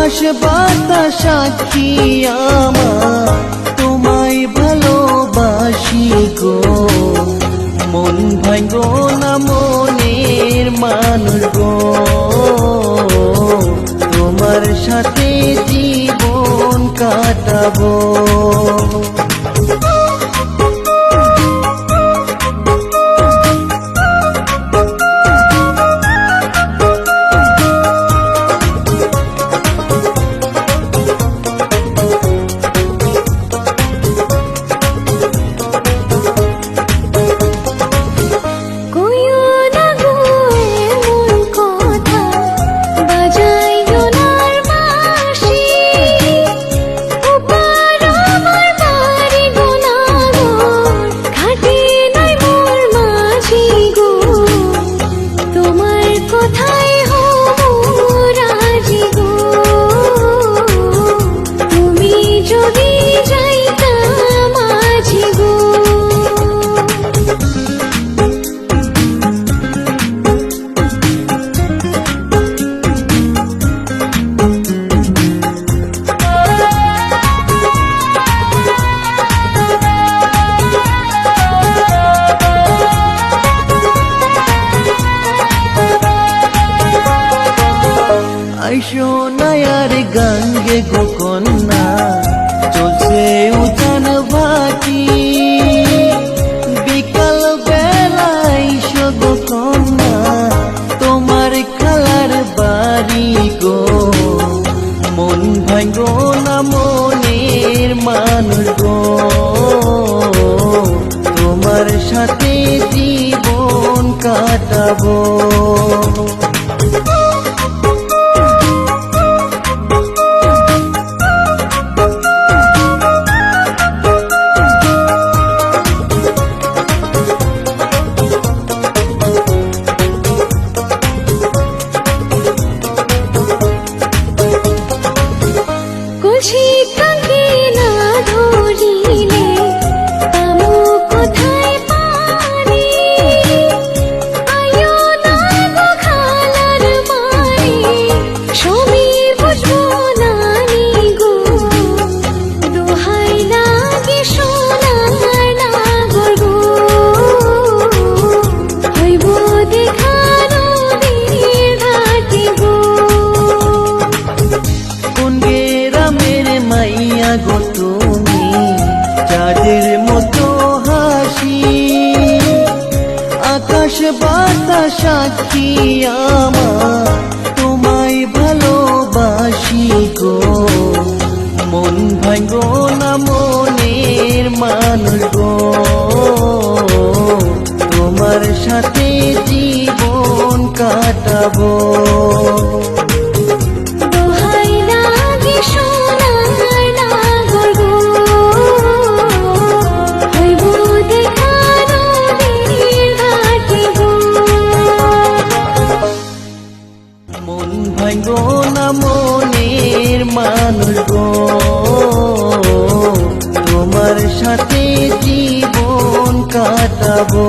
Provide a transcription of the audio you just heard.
আকাশ বাতাস সাক্ষী আমার তোমায় ভালোবাসি গো। মন ভাঙ্গো না মনের মানুষ গো, তোমার সাথে জীবন কাটাবো। আইসো নায়ার গঙ্গে গো কন্যা, চলছে উজান ভাটি, বিকাল বেলা আইসো গো কন্যা তোমার খালার বাড়ি গো। মন ভাঙ্গো না মনের মানুষ গো, তোমার সাথে জীবন কাটাবো। গো তুমি চাঁদের মতো হাসি, আকাশ বাতাস সাক্ষী আমার তোমায় ভালোবাসি গো। মন ভাঙ্গো না মনের মানুষ গো, তোমার সাথে জীবন কাটাবো। মন ভাঙ্গো না মনের মানুষ গো, তোমার সাথে জীবন কাটাবো।